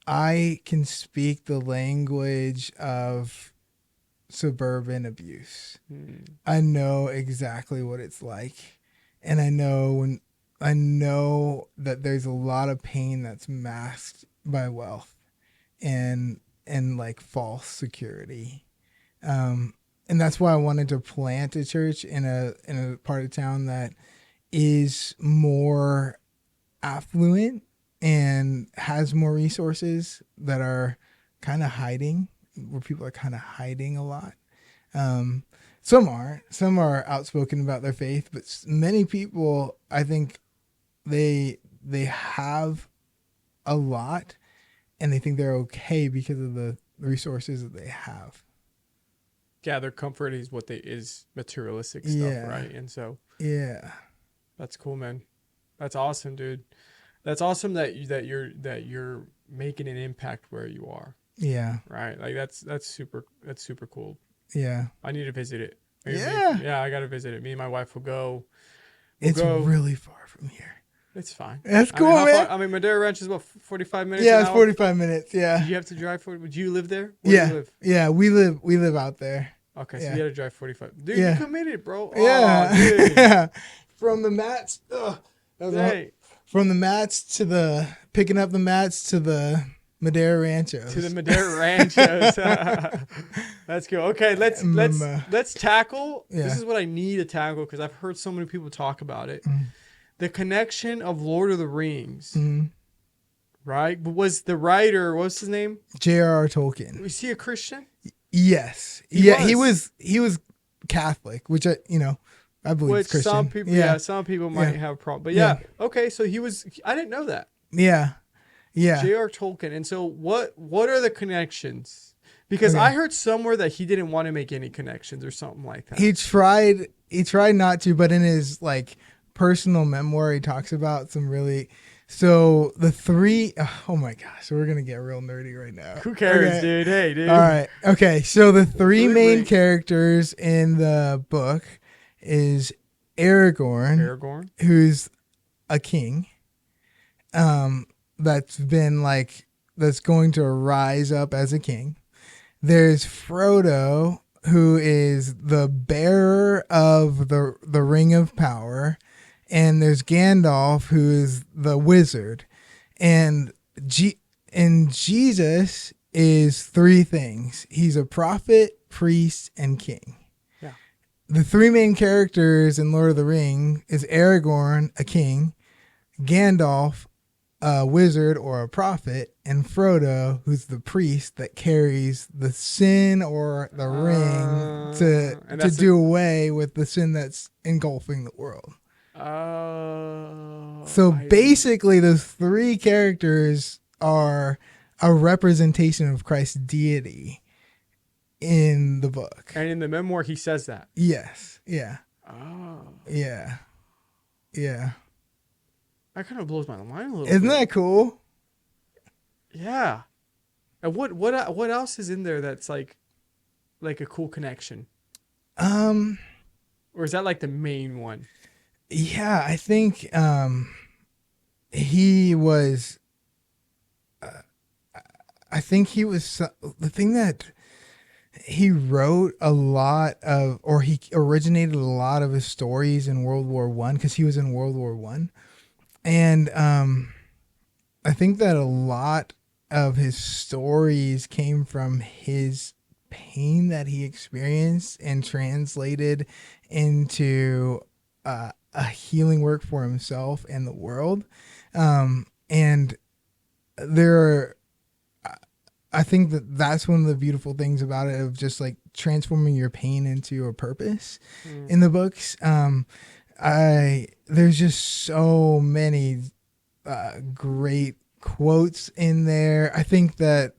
I can speak the language of suburban abuse. Mm. I know exactly what it's like. And I know that there's a lot of pain that's masked by wealth and like false security. And that's why I wanted to plant a church in a part of town that is more affluent and has more resources that are kind of hiding, where people are kind of hiding a lot. Um, some are outspoken about their faith, but many people, I think, they have a lot, and they think they're okay because of the resources that they have. Yeah, their comfort is materialistic stuff, Yeah. right? And so Yeah. that's cool, man. That's awesome, dude. That's awesome that you're making an impact where you are, Yeah. right? Like that's super cool. Yeah. I need to visit it. Yeah. Yeah, I gotta visit it. Me and my wife will go. It's really far from here. It's fine. That's I mean, cool, how man. far? I mean, Madera Ranch is about 45 minutes. Yeah, an it's hour. 45 minutes. Did Yeah. you have to drive for? Would you live there? Where do Yeah. you live? Yeah. We live out there. Okay, so Yeah. you had to drive 45. Dude, Yeah. you committed, bro. Yeah. Oh, dude. Yeah. From the mats. Hey, From the mats to the picking up the mats to the Madera Ranchos. to the Madera Ranchos. That's cool. Okay, let's tackle. Yeah. This is what I need to tackle because I've heard so many people talk about it. Mm. The connection of Lord of the Rings, Mhm. right? But was the writer, what's his name? J.R.R. Tolkien. Was he a Christian? Yes. He was Catholic, which I believe Which is Christian. some people, some people might have a problem. But Yeah. Okay, so I didn't know that. Yeah. Yeah. J.R. Tolkien. And so what are the connections? Because Okay. I heard somewhere that he didn't want to make any connections or something like that. He tried not to, but in his like personal memoir, he talks about some really. So the three, oh my gosh, we're gonna get real nerdy right now. Who cares, Okay. dude? Hey, dude. All right. Okay. So the three main Rings. characters in the book is Aragorn, who's a king. That's going to rise up as a king. There's Frodo, who is the bearer of the Ring of Power, and there's Gandalf, who is the wizard, and Jesus is three things. He's a prophet, priest, and king. Yeah. The three main characters in Lord of the Ring is Aragorn, a king, Gandalf, a wizard or a prophet, and Frodo, who's the priest that carries the sin or the ring to do away with the sin that's engulfing the world. So I basically, those three characters are a representation of Christ's deity in the book. and in the memoir he says that. Yes. Yeah. Oh, Yeah. Yeah. that kind of blows my mind a little Isn't bit. that cool? Yeah. And what else is in there that's like a cool connection? Or is that like the main one? Yeah, I think he was I think he was the thing that he wrote a lot of, or he originated a lot of his stories in World War One, because he was in World War One, and I think that a lot of his stories came from his pain that he experienced and translated into a healing work for himself and the world. And there are, I think that that's one of the beautiful things about it, of just like transforming your pain into a purpose in the books. There's just so many great quotes in there. I think that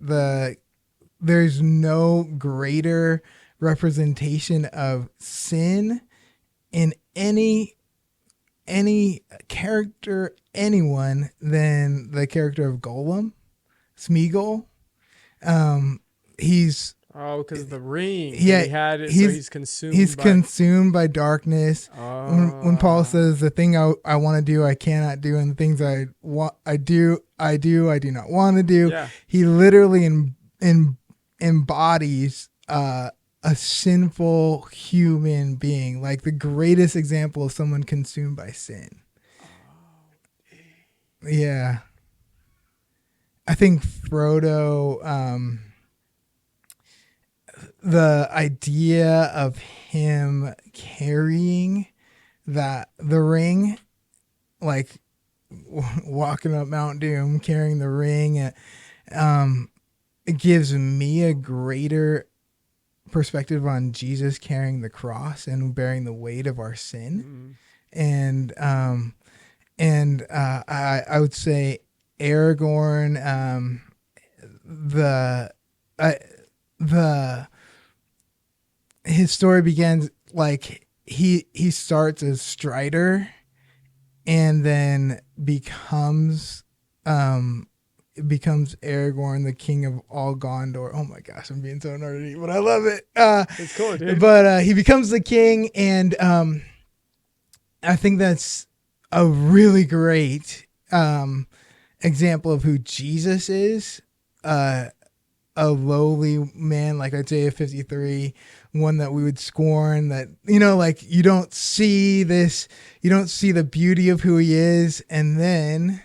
there's no greater representation of sin in any character, anyone, than the character of Golem, Smeagol. He's because of the ring. Yeah, He had it, so he's- he's consumed. he's by, consumed by darkness. When Paul Oh. says, the thing I want to do I cannot do, and the things I do not want to do, Yeah. he literally embodies a sinful human being, like the greatest example of someone consumed by sin. Yeah. I think Frodo, the idea of him carrying the ring, like walking up Mount Doom carrying the ring, it gives me a greater perspective on Jesus carrying the cross and bearing the weight of our sin. And I would say Aragorn, his story begins like he starts as Strider and then becomes Aragorn, the king of all Gondor. Oh my gosh, I'm being so nerdy, but I love it. It's cool, dude. But he becomes the king, and I think that's a really great example of who Jesus is. A lowly man like Isaiah 53, one that we would scorn, that, like you don't see the beauty of who he is, and then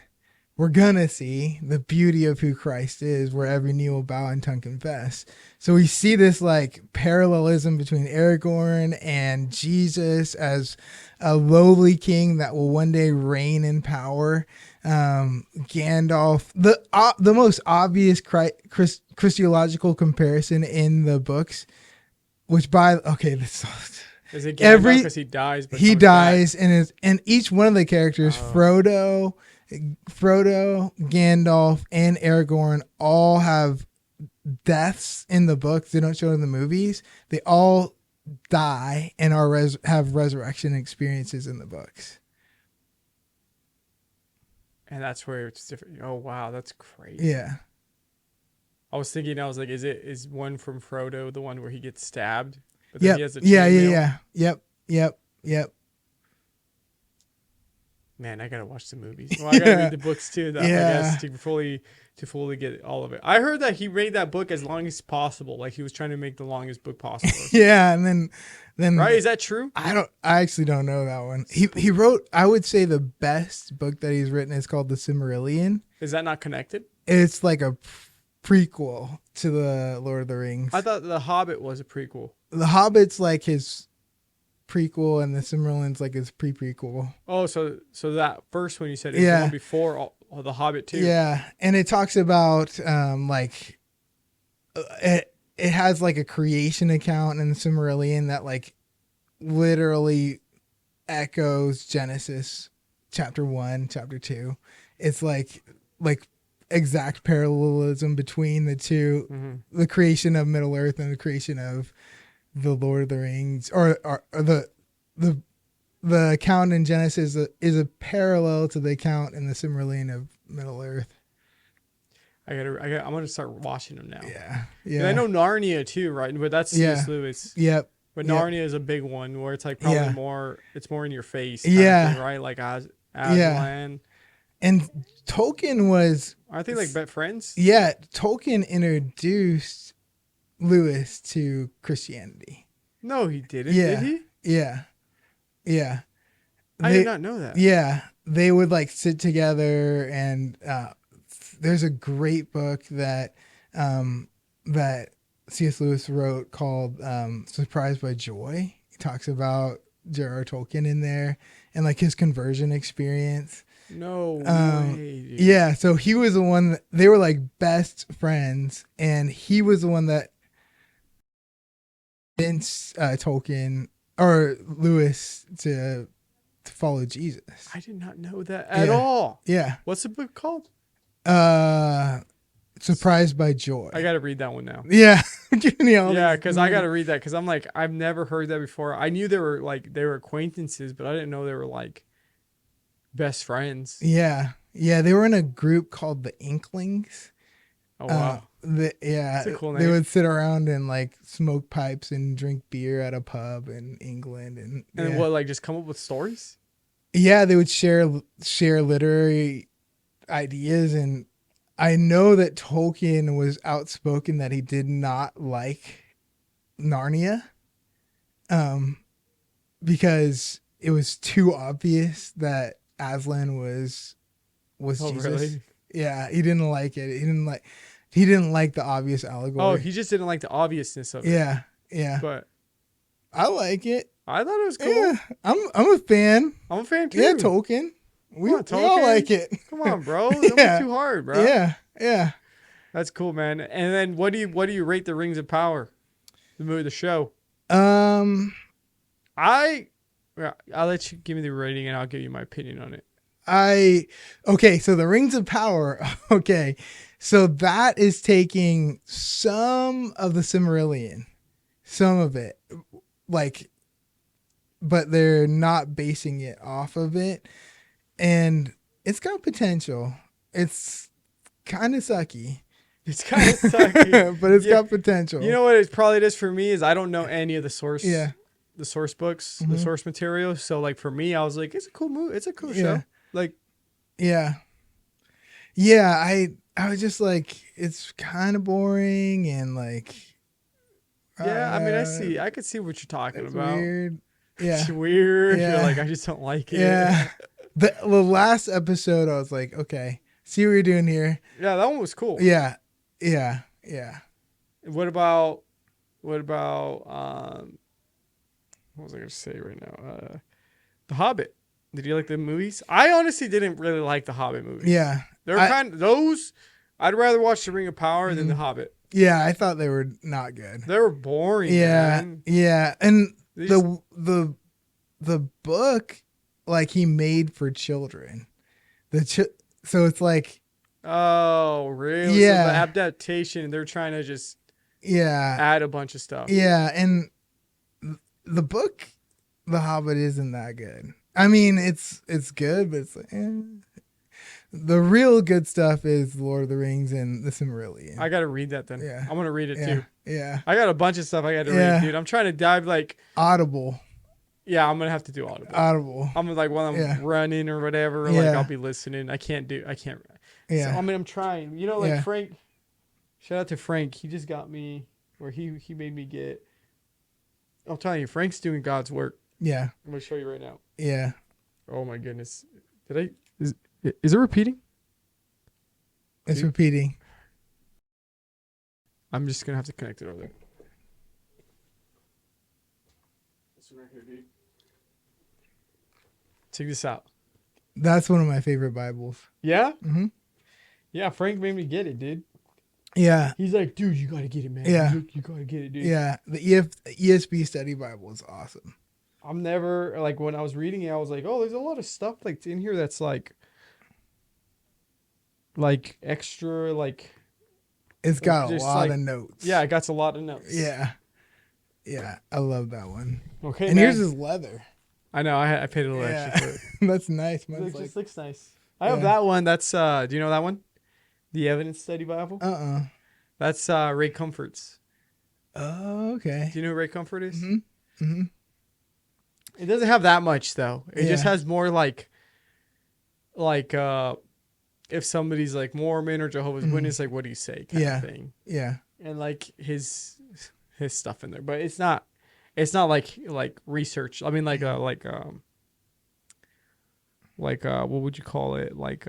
we're gonna see the beauty of who Christ is, where every knee will bow and tongue confess. So we see this like parallelism between Aragorn and Jesus as a lowly king that will one day reign in power. Gandalf, the most obvious Christological comparison in the books, which this Is it Gandalf because he dies? But he comes dies, back? and each one of the characters, Frodo, Gandalf, and Aragorn, all have deaths in the books. They don't show it in the movies. They all die and have resurrection experiences in the books. And that's where it's different. Oh wow, that's crazy. Yeah. I was like, is one from Frodo the one where he gets stabbed? But Yep. he has a Yeah. chainmail? Yep. Man, I gotta watch the movies. Well, I gotta read the books too, though, I guess, to fully get all of it. I heard that he made that book as long as possible. Like he was trying to make the longest book possible. Yeah, and then Right? Is that true? I actually don't know that one. He wrote, I would say the best book that he's written is called The Silmarillion. Is that not connected? It's like a prequel to the Lord of the Rings. I thought The Hobbit was a prequel. The Hobbit's like his prequel, and the Silmarillion's like his pre-prequel. Oh, so that first one you said is the one before all The Hobbit too. Yeah, and it talks about it has like a creation account in the Silmarillion that like literally echoes Genesis chapter 1, chapter 2. It's like exact parallelism between the two, the creation of Middle Earth and the creation of the Lord of the Rings, or the account in Genesis is a parallel to the account in the Silmarillion of Middle Earth. I'm gonna start watching them now. Yeah, And I know Narnia too, right? But that's C.S. Lewis. Yep. But Narnia is a big one where it's like probably more. It's more in your face. Kind of thing, right? Like Aslan. And Tolkien was. Aren't they like best friends? Yeah, Tolkien introduced Lewis to Christianity. No, he didn't. Did he? Yeah. I did not know that. Yeah, they would like sit together, and there's a great book that C.S. Lewis wrote called "Surprised by Joy." He talks about J.R.R. Tolkien in there and like his conversion experience. No way. Dude. Yeah, so he was the one that they were like best friends, and he was the one that convinced Tolkien or Lewis to follow Jesus. I did not know that at all. Yeah. What's the book called? Surprised by Joy. I got to read that one now. Yeah. Yeah, because I got to read that because I'm like, I've never heard that before. I knew they were acquaintances, but I didn't know they were like best friends. Yeah. Yeah, they were in a group called the Inklings. Oh, wow. That's a cool name. They would sit around and like smoke pipes and drink beer at a pub in England. And what, like just come up with stories? Yeah, they would share literary ideas. And I know that Tolkien was outspoken that he did not like Narnia because it was too obvious that Aslan was Jesus. Really? Yeah, he didn't like it. He didn't like the obvious allegory. Oh, he just didn't like the obviousness of it. Yeah. But I like it. I thought it was cool. Yeah, I'm a fan. I'm a fan too. Yeah, Tolkien. We all like it. Come on, bro. Don't be too hard, bro. Yeah. That's cool, man. And then what do you rate the Rings of Power? The show. I'll let you give me the rating and I'll give you my opinion on it. Okay, so the Rings of Power. Okay, so that is taking some of the Silmarillion, some of it, like, but they're not basing it off of it, and it's got potential. It's kind of sucky. It's kind of sucky, but it's got potential. You know what it probably is for me is I don't know any of the source. Yeah. The source books, the source material. So like for me, I was like, it's a cool movie. It's a cool show. Like, yeah. I was just like, it's kind of boring and like. Yeah, I mean, I could see what you're talking about. Weird. Yeah. It's weird. Yeah. You're like, I just don't like it. Yeah. The last episode, I was like, okay, see what you're doing here. Yeah, that one was cool. Yeah. What about what was I going to say right now? The Hobbit. Did you like the movies? I honestly didn't really like the Hobbit movies. Yeah. They're I'd rather watch The Ring of Power than the Hobbit. Yeah, I thought they were not good. They were boring. Yeah. Man. Yeah. And the book, like, he made for children. So it's like. Oh, really? Yeah. So the adaptation, they're trying to just Yeah. add a bunch of stuff. Yeah, and the book, The Hobbit, isn't that good. I mean, it's good, but it's like, The real good stuff is Lord of the Rings and the Silmarillion. I gotta read that then. Yeah. I'm gonna read it too. Yeah. I got a bunch of stuff I gotta read, dude. I'm trying to dive like Audible. Yeah, I'm gonna have to do Audible. I'm like while I'm running or whatever, like I'll be listening. I can't. Yeah. So, I mean, I'm trying. You know, like Frank. Shout out to Frank. He just got me where he made me get. I'm telling you, Frank's doing God's work. Yeah. I'm gonna show you right now. Yeah. Oh my goodness. Is it repeating? It's repeating. I'm just gonna have to connect it over there. This one right here, dude. Check this out. That's one of my favorite Bibles. Yeah? Mm-hmm. Yeah, Frank made me get it, dude. Yeah. He's like, dude, you gotta get it, man. Yeah. You gotta get it, dude. Yeah. The ESB Study Bible is awesome. I'm never like when I was reading it, I was like, oh, there's a lot of stuff like in here that's like extra like It's got a just lot like of notes. yeah, it got a lot of notes. Yeah. Yeah. I love that one. Okay, And man. yours is leather. I know. I paid a little extra Yeah. for it. That's nice. It Mine's just like, looks nice. I have yeah. that one. That's do you know that one? The Evidence Study Bible. That's Ray Comfort's. Oh, okay. Do you know who Ray Comfort is? Mm-hmm. Mm-hmm. It doesn't have that much though. It just Yeah. has more like if somebody's like Mormon or Jehovah's Witness, like what do you say kind Yeah. of thing. Yeah. And like his stuff in there, but it's not like research. I mean what would you call it? Like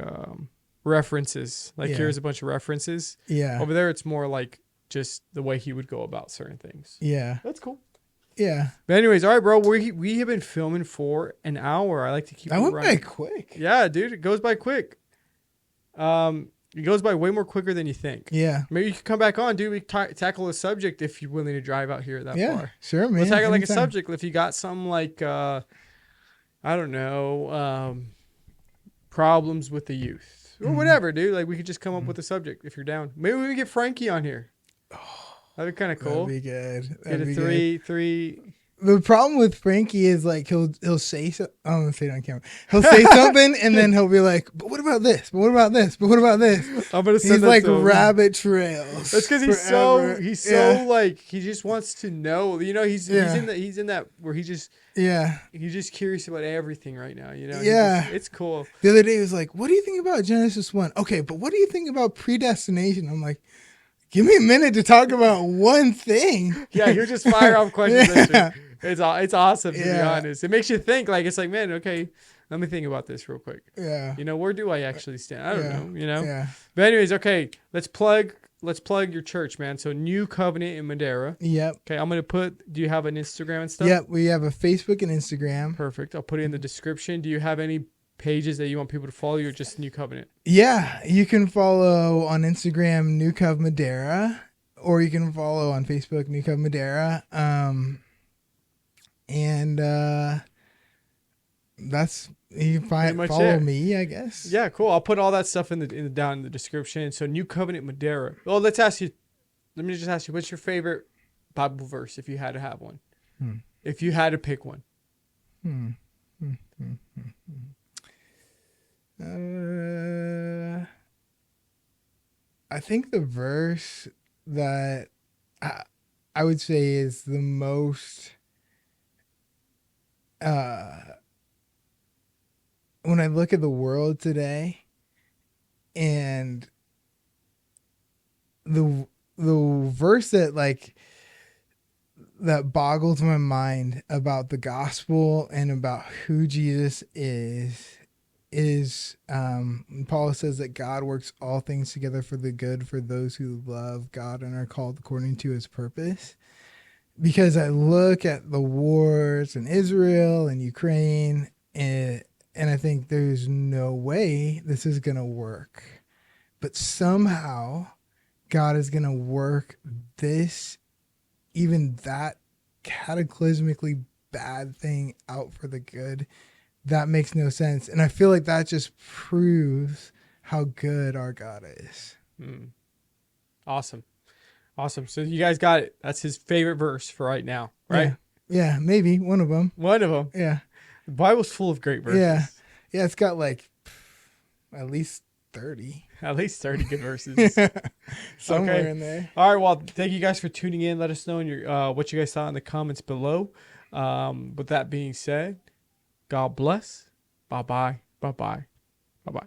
references. Like Yeah. here's a bunch of references. Yeah. Over there, it's more like just the way he would go about certain things. Yeah. That's cool. Yeah. But anyways, all right, bro. We have been filming for an hour. I like to keep That it went running. by quick. Yeah, dude, it goes by quick. It goes by way more quicker than you think. Yeah. Maybe you could come back on, dude. We tackle a subject if you're willing to drive out here that Yeah. far. Sure, man. Let's tackle like a Anytime. subject. If you got some like I don't know, problems with the youth or whatever, dude. Like we could just come up with a subject if you're down. Maybe we can get Frankie on here. That'd be kind of cool. That'd be good. Get That'd a be three. good. The problem with Frankie is like he'll say so. I don't want to say it on camera. He'll say something and then he'll be like, "But what about this? But what about this? But what about this?" I'm gonna He's send that like to him. rabbit trails. That's because he's forever. so like he just wants to know. You know, he's Yeah. he's in that where he's just curious about everything right now. You know, Yeah. it's cool. The other day he was like, "What do you think about Genesis 1?" Okay, but what do you think about predestination? I'm like, give me a minute to talk about one thing. Yeah, you're just fire off questions. Yeah. It's awesome to be Yeah. honest. It makes you think. Like it's like, man, okay, let me think about this real quick. Yeah. You know, where do I actually stand? I don't Yeah. know. You know. Yeah. But anyways, okay, let's plug your church, man. So New Covenant in Madera. Yep. Okay, I'm gonna put. Do you have an Instagram and stuff? Yep. We have a Facebook and Instagram. Perfect. I'll put it in the description. Do you have any pages that you want people to follow you or just New Covenant? Yeah, you can follow on Instagram New Cov Madera, or you can follow on Facebook New Cov Madera. And that's you Pretty much follow it. me, I guess. Yeah, cool. I'll put all that stuff in the down in the description. So New Covenant Madera. Well, let me just ask you, what's your favorite Bible verse if you had to have one? If you had to pick one. I think the verse that I would say is the most when I look at the world today and the verse that that boggles my mind about the gospel and about who Jesus is Paul says that God works all things together for the good for those who love God and are called according to his purpose. Because I look at the wars in Israel and Ukraine and I think there's no way this is going to work. But somehow God is going to work this, even that cataclysmically bad thing out for the good. That makes no sense. And I feel like that just proves how good our God is. Awesome. So you guys got it. That's his favorite verse for right now, right? Yeah, maybe one of them. One of them. Yeah. The Bible's full of great verses. Yeah, it's got like at least 30. At least 30 good verses. Somewhere in there. All right. Well, thank you guys for tuning in. Let us know in your what you guys thought in the comments below. With that being said, God bless. Bye-bye. Bye-bye. Bye-bye.